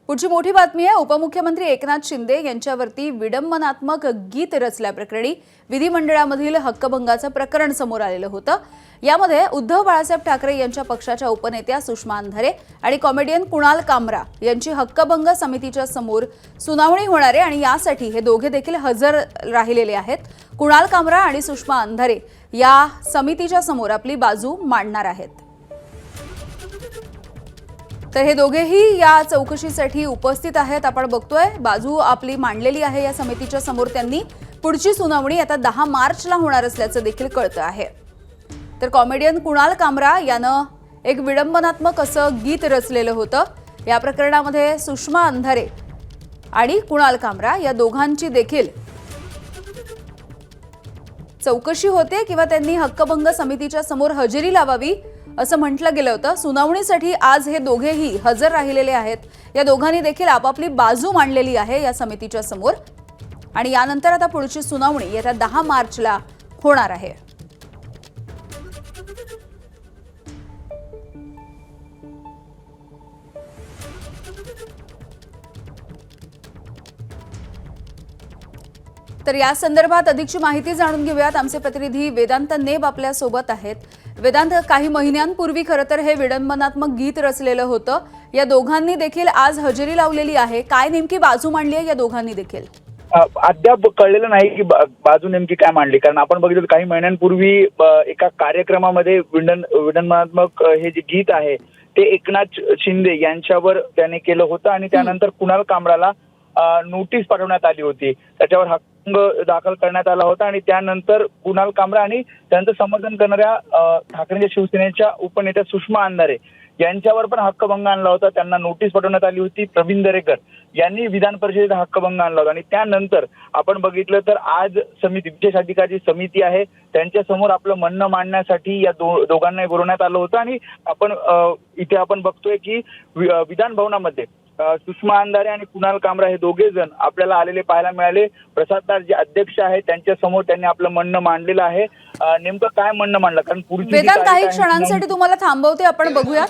पुढची मोठी बातमी आहे। उपमुख्यमंत्री एकनाथ शिंदे यांच्यावरती विडंबनात्मक गीत रचल्याप्रकरणी विधिमंडळामधील हक्कभंगाचं प्रकरण समोर आलेलं होतं। यामध्ये उद्धव बाळासाहेब ठाकरे यांच्या पक्षाच्या उपनेत्या सुषमा अंधारे आणि कॉमेडियन कुणाल कामरा यांची हक्कभंग समितीच्या समोर सुनावणी होणार आहे आणि यासाठी हे दोघे देखील हजर राहिलेले आहेत। कुणाल कामरा आणि सुषमा अंधारे या समितीच्या समोर आपली बाजू मांडणार आहेत। तर हे दोघेही या चौकशीसाठी उपस्थित आहेत। आपण बघतोय बाजू आपली मांडलेली आहे या समितीच्या समोर। त्यांनी पुढची सुनावणी आता 10 मार्चला होणार असल्याचं देखील कळतं आहे। तर कॉमेडियन कुणाल कामरा यानं एक विडंबनात्मक असं गीत रचलेलं होतं। या प्रकरणामध्ये सुषमा अंधारे आणि कुणाल कामरा या दोघांची देखील चौकशी होते किंवा त्यांनी हक्कभंग समितीच्या समोर हजेरी लावावी असं म्हटलं गेलं होतं। सुनावणीसाठी आज हे दोघेही हजर राहिलेले आहेत। या दोघांनी देखील आपापली बाजू मांडलेली आहे या समितीच्या समोर आणि यानंतर आता पुढची सुनावणी येत्या 10 मार्चला होणार आहे। तर या संदर्भात अधिकची माहिती जाणून घेऊयात। आमचे प्रतिनिधी वेदांत नेब आपल्या सोबत आहेत। वेदांत, काही महिन्यांपूर्वी खरं तर हे विडंबनात्मक गीत रचलेलं होतं। या दोघांनी देखील आज हजेरी लावलेली आहे। काय नेमकी बाजू मांडली आहे या दोघांनी देखील? अद्याप कळलेलं नाही की बाजू नेमकी काय मांडली, कारण आपण बघितलं काही महिन्यांपूर्वी एका कार्यक्रमामध्ये विडंबनात्मक हे जे गीत आहे ते एकनाथ शिंदे यांच्यावर त्याने केलं होतं आणि त्यानंतर कुणाल कामराला नोटीस पाठवण्यात आली होती। त्याच्यावर हक्कभंग दाखल करण्यात आला होता आणि त्यानंतर कुणाल कामरा आणि त्यांचं समर्थन करणाऱ्या ठाकरेंच्या शिवसेनेच्या उपनेत्या सुषमा अंधारे यांच्यावर पण हक्कभंग आणला होता। त्यांना नोटीस पाठवण्यात आली होती। प्रवीण दरेकर यांनी विधान परिषदेत हक्कभंग आणला होता आणि त्यानंतर आपण बघितलं तर आज समिती, विशेष अधिकारी समिती आहे, त्यांच्या समोर आपलं म्हणणं मांडण्यासाठी या दोघांना बोलवण्यात आलं होतं आणि आपण इथे आपण बघतोय की विधान भवनामध्ये सुषमा अंधारे आणि कुणाल कामरा हे दोघे जण आपल्याला आलेले पाहायला मिळाले। प्रसाद जे अध्यक्ष आहेत त्यांच्या समोर त्यांनी आपलं म्हणणं मांडलेलं आहे। नेमकं काय म्हणणं मांडलं, कारण पुढची वेदांत काही क्षणांसाठी तुम्हाला थांबवते, आपण बघूया।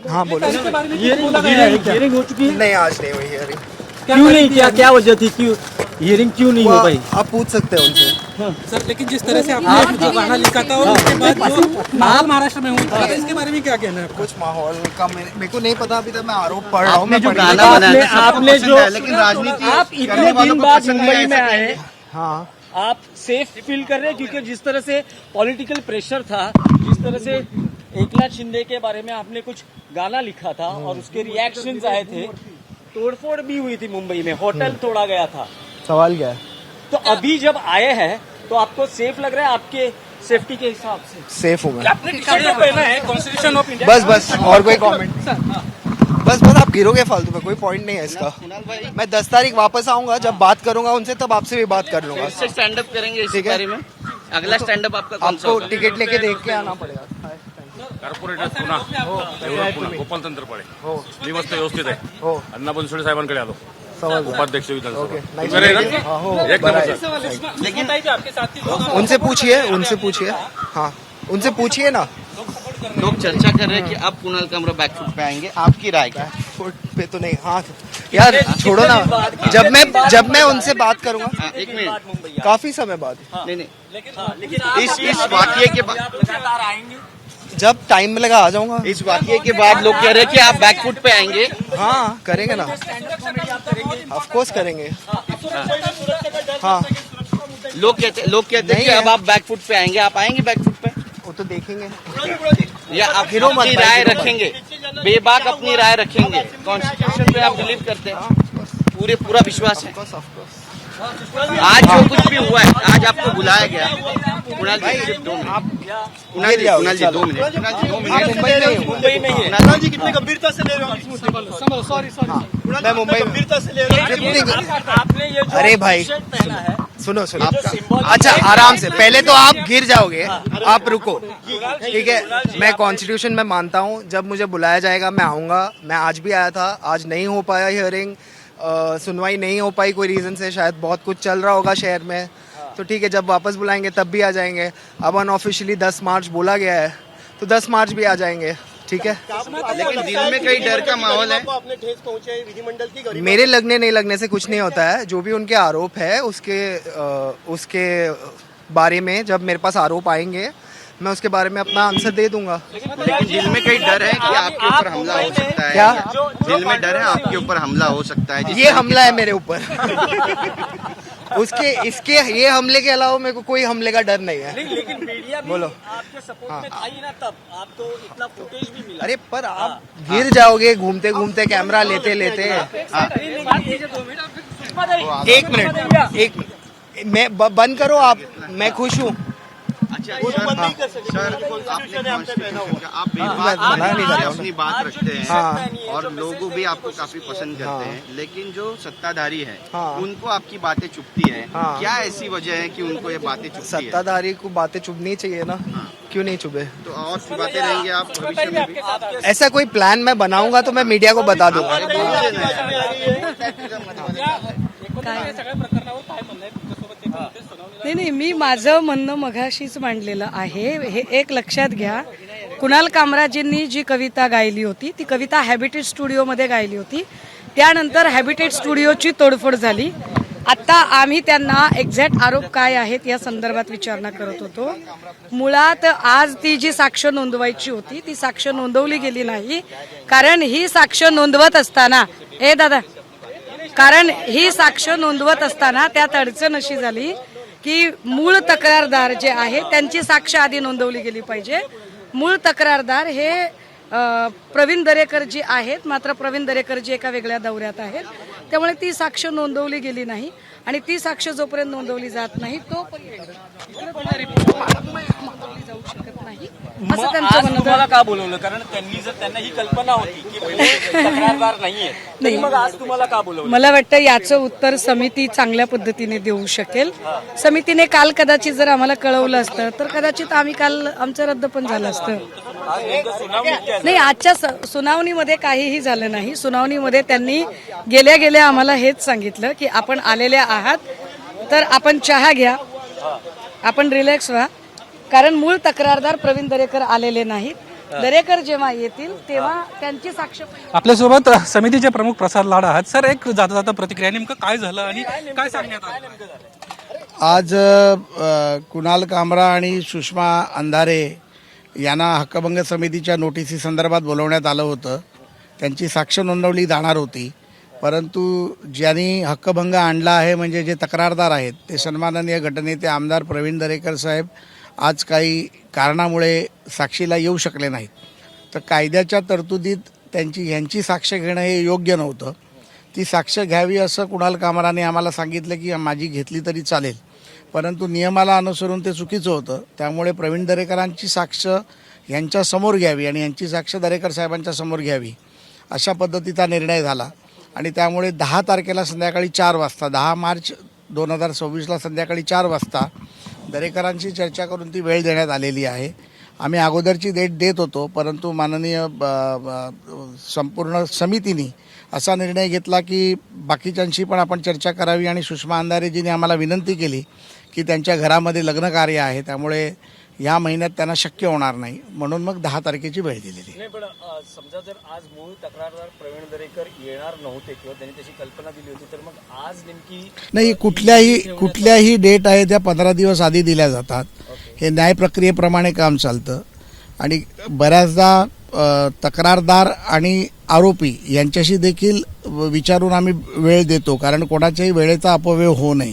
हाँ बोलो। हियरिंग हो चुकी है? नहीं, आज नहीं हुई हियरिंग। क्यों नहीं किया? क्या वजह थी? क्यों हियरिंग क्यों नहीं हो पाई? आप पूछ सकते हैं उनसे। सर, लेकिन जिस तरह से आपने गाना लिखा था और उसके बाद जो माहौल महाराष्ट्र में हुआ था, इसके बारे में क्या कहना है आपका? कुछ माहौल का मेरे को नहीं पता, अभी तक मैं आरोप पढ़ रहा हूँ। मैं जो पढ़ गाना लिखा- बनाया था, आपने जो लेकिन राजनीति आप करने इतने वालों दिन को बाद पसंद मुंबई नहीं में है। आए, हाँ, आप सेफ फील कर रहे हैं? क्योंकि जिस तरह से पॉलिटिकल प्रेशर था, जिस तरह से एकनाथ शिंदे के बारे में आपने कुछ गाना लिखा था और उसके रिएक्शंस आए थे, तोड़फोड़ भी हुई थी मुंबई में, होटल तोड़ा गया था, सवाल क्या है? तो अभी जब आए हैं तो आपको सेफ लग रहा है? आपके सेफ्टी के हिसाब से सेफ हूँ मैं। आपने टी-शर्ट जो पहना है कॉन्स्टिट्यूशन ऑफ इंडिया। बस और कोई कमेंट? बस आप गिरोगे फालतू में, कोई पॉइंट नहीं है इसका। मैं 10 तारीख वापस आऊंगा, जब बात करूंगा उनसे तब आपसे भी बात कर लूंगा। इससे स्टैंड अप करेंगे इस ठीक है। बारे में। अगला स्टैंड अप आपका कौन सा आपको होगा? टिकट लेके देख के आना पड़ेगा। कॉर्पोरेटर पुन्हा डेव्हलप पुन्हा गोपाल तंत्रपाळे हो मी मस्त व्यवस्थित आहे। हो, अण्णा बनसोडे साहेबांकडे आलो, समझ गया। उपाध्यक्ष ओके, विधानसभा। नाइस बरे मीटिंग। ना? हाँ, हो, एक बड़ा नंबर है। सर। लेकिन आपके साथी लोग उनसे पूछिए। हाँ, उनसे पूछिए ना। लोग चर्चा कर रहे हैं कि अब कुणाल कामरा बैकफुट पे आएंगे, आपकी राय क्या है? फुट पे तो नहीं। हाँ यार छोड़ो ना, जब मैं उनसे बात करूंगा हाँ, एक मिनट। काफी समय बाद, नहीं नहीं, लेकिन इस वाकये के बाद, लगातार आएंगे। जब टाइम लगा आ जाऊंगा। इस वाकये के बाद लोग कह रहे हैं कि आप बैकफुट पे आएंगे। हाँ करेंगे ना, ऑफ कोर्स करेंगे। हाँ, लोग कहते हैं नहीं कि है। अब आप बैकफुट पे आएंगे। आप आएंगे बैकफुट पे वो तो देखेंगे। या आप गिरो मत अपनी भाई, राय गिरो मत। रखेंगे? बेबाक अपनी राय रखेंगे? कॉन्स्टिट्यूशन पे आप बिलीव करते हैं? पूरा विश्वास है? Of course. आज जो कुछ भी हुआ है, आज आपको बुलाया गया। कुणाल जी सिर्फ 2 मिनट। कुणाल जी 2 मिनट। आप मुंबई में ही हो। मुंबई में ही है। कुणाल जी कितनी गंभीरता से ले रहे हो इस मुद्दे को? सॉरी मैं मुंबई में। गंभीरता से ले रहे हो। आपने ये जो अरे भाई, टी-शर्ट पहना है, सुनो symbol- अच्छा आराम से, पहले तो आप गिर जाओगे, आप रुको, ठीक है। मैं कॉन्स्टिट्यूशन में मानता हूँ, जब मुझे बुलाया जाएगा मैं आऊँगा। मैं आज भी आया था, आज नहीं हो पाया हियरिंग, सुनवाई नहीं हो पाई कोई रीज़न से, शायद बहुत कुछ चल रहा होगा शहर में, तो ठीक है जब वापस बुलाएंगे तब भी आ जाएंगे। अब अनऑफिशियली 10 मार्च बोला गया है तो 10 मार्च भी आ जाएंगे, ठीक है, लेकिन दिल में कई डर का माहौल है। मेरे लगने नहीं लगने से कुछ नहीं होता है। जो भी उनके आरोप है उसके बारे में जब मेरे पास आरोप आएंगे मैं उसके बारे में अपना आंसर दे दूंगा। लेकिन दिल में कई डर है कि आपके ऊपर हमला हो सकता है। क्या? दिल में डर है आपके ऊपर हमला हो सकता है। ये हमला है मेरे ऊपर। ये हमले के अलावा मेरे को कोई हमले का डर नहीं है। लेकिन मीडिया भी बोलो। आपके सपोर्ट में था ही ना, तब आपको इतना फुटेज भी मिला। अरे पर आप गिर जाओगे घूमते घूमते कैमरा लेते लेते। एक मिनट मैं बंद करो आप, मैं खुश हूँ। अच्छा सर, आप मना नहीं कर रहा हूँ। अपनी बात रखते हैं हाँ। और लोग भी आपको काफी पसंद करते हैं, लेकिन जो सत्ताधारी है हाँ। उनको आपकी बातें चुभती है। हाँ। क्या ऐसी वजह है कि उनको ये बातें चुभती है? सत्ताधारी को बातें चुभनी चाहिए ना, क्यों नहीं चुभे? तो और चुभाते रहेंगे आप भविष्य में भी? ऐसा कोई प्लान मैं बनाऊंगा तो मैं मीडिया को बता दूंगा। नाही, मी माझं म्हणणं मघाशीच मांडलेलं आहे. हे एक लक्षात घ्या, कुणाल कामराजींनी जी कविता गायली होती ती कविता हॅबिटेट स्टुडिओमध्ये गायली होती. त्यानंतर हॅबिटेट स्टुडिओची तोडफोड झाली. आता आम्ही त्यांना एक्झॅक्ट आरोप काय आहेत या संदर्भात विचारणा करत होतो. मुळात आज ती जी साक्ष नोंदवायची होती ती साक्ष नोंदवली गेली नाही. कारण ही साक्ष नोंदवत असताना ही साक्ष नोंदवत असताना त्यात अडचण अशी झाली की मूळ तक्रारदार जे आहे त्यांची साक्ष आधी नोंदवली गेली पाहिजे. मूळ तक्रारदार हे प्रवीण दरेकर जी आहेत, मात्र प्रवीण दरेकर जी एका वेगळ्या दौऱ्यात आहेत, त्यामुळे ती साक्ष नोंदवली गेली नाही. आणि ती साक्ष जोपर्यंत नोंदवली जात नाही तोपर्यंत जाऊ शकत नाही असं त्यांचं आज म्हणणं. तुम्हाला का बोलवलं? कारण त्यांना ही कल्पना होती की तक्रारदार नाहीये, नाही मग आज तुम्हाला का बोलवलं? मला वाटतं याचं उत्तर समिती चांगल्या पद्धतीने देऊ शकेल. समितीने काल कदाचित जर आम्हाला कळवलं असतं तर कदाचित आम्ही काल आमचं रद्द पण झालं असतं. नाही, आजच्या सुनावणीमध्ये काहीही झालं नाही. सुनावणीमध्ये त्यांनी गेल्या गेल्या आम्हाला हेच सांगितलं की आपण आलेले आहात तर आपण चहा घ्या, आपण रिलॅक्स व्हा, कारण मूळ तक्रारदार प्रवीण दरेकर आलेले नाहीत. दरेकर जेव्हा येतील तेव्हा त्यांची साक्ष. आपल्यासोबत समितीचे प्रमुख प्रसाद लाड आहात. सर, एक जाता जाता प्रतिक्रिया, नेमकं काय झालं आणि काय सांगण्यात आलं? आज कुणाल कामरा आणि सुषमा अंधारे यांना हक्कभंग समितीच्या नोटिसी संदर्भात बोलवण्यात आलं होतं. त्यांची साक्ष नोंदवली जाणार होती, परंतु ज्यांनी हक्कभंग आणला आहे म्हणजे जे तक्रारदार आहेत ते सन्माननीय गटनेते आमदार प्रवीण दरेकर साहेब आज काही कारणामुळे साक्षीला येऊ शकले नाहीत. तर कायद्याच्या तरतुदीत ह्यांची साक्ष घेणं हे योग्य नव्हतं. ती साक्ष घ्यावी असं कुणाल कामराने आम्हाला सांगितलं की माझी घेतली तरी चालेल, परंतु नियमाला अनुसरून ते चुकीचं होतं. त्यामुळे प्रवीण दरेकरांची साक्ष यांच्यासमोर घ्यावी आणि यांची साक्ष दरेकर साहेबांच्या समोर घ्यावी अशा पद्धतीचा निर्णय झाला. आणि त्यामुळे 10 तारखेला संध्याकाळी 4 वाजता 10 मार्च 2026ला संध्याकाळी 4 वाजता दरेकरांची चर्चा करून ती वेळ देण्यात आलेली आहे. आम्ही अगोदरची डेट देत होतो, परंतु माननीय संपूर्ण समितीने असा निर्णय घेतला की बाकीच्यांशी पण आपण चर्चा करावी आणि सुषमा अंधारेजींनी आम्हाला विनंती केली की त्यांच्या घरामध्ये लग्न कार्य आहे, त्यामुळे या महिन्यात त्यांना शक्य होणार नाही, म्हणून मग 10 तारखेची वेळ दिलेली. नाही, पण समजा जर आज मूळ तक्रारदार प्रवीण दरेकर येणार नव्हते किंवा त्यांनी त्याची कल्पना दिली होती तर मग आज नेमकी नाही, कुठल्याही डेट आहे त्या 15 दिवस आधी दिल्या जातात. हे न्याय प्रक्रियेप्रमाणे काम चालतं आणि बऱ्याचदा तक्रारदार आणि आरोपी यांच्याशी देखील विचारून आम्ही वेळ देतो, कारण कोणाच्याही वेळेचा अपव्यय होऊ नये.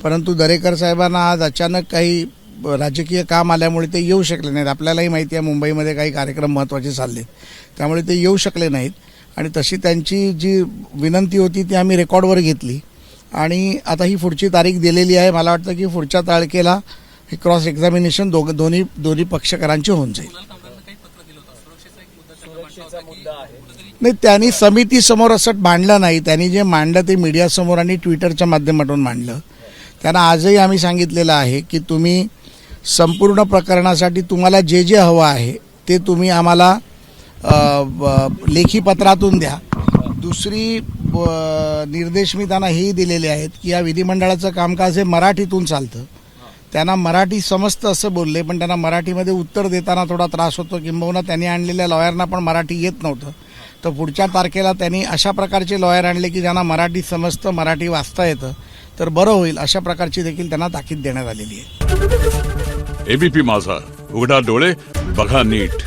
परंतु दरेकर साहेबांना आज अचानक काही राजकीय काम आल्यामुळे ते येऊ शकले नाहीत. आपल्यालाही माहिती आहे मुंबईमध्ये काही कार्यक्रम महत्त्वाचे चालले, त्यामुळे ते येऊ शकले नाहीत. आणि तशी त्यांची जी विनंती होती ती आम्ही रेकॉर्डवर घेतली आणि आता ही पुढची तारीख दिलेली आहे. मला वाटतं की पुढच्या तारखेला हे क्रॉस एक्झामिनेशन दोन्ही पक्षकारांचे होऊन जाईल. नाही, त्यांनी समितीसमोर असं मांडलं नाही. त्यांनी जे मांडलं ते मीडियासमोर आणि ट्विटरच्या माध्यमातून मांडलं. त्यांना आजही आम्ही सांगितलेलं आहे की तुम्ही संपूर्ण प्रकरणासाठी तुम्हाला जे जे हवं आहे ते तुम्ही आम्हाला लेखी पत्रातून द्या. दुसरी निर्देश मी त्यांना हेही दिलेले आहेत की या विधिमंडळाचं कामकाज हे मराठीतून चालतं, त्यांना मराठी समजतं असं बोलले, पण त्यांना मराठीमध्ये उत्तर देताना थोडा त्रास होतो, किंबहुना त्यांनी आणलेल्या लॉयरना पण मराठी येत नव्हतं. तर पुढच्या तारखेला त्यांनी अशा प्रकारचे लॉयर आणले की ज्यांना मराठी समजतं, मराठी वाचता येतं, तर बरं होईल. अशा प्रकारची देखील त्यांना ताकीद देण्यात आलेली आहे. एबीपी माझा, उघडा डोळे बघा नीट.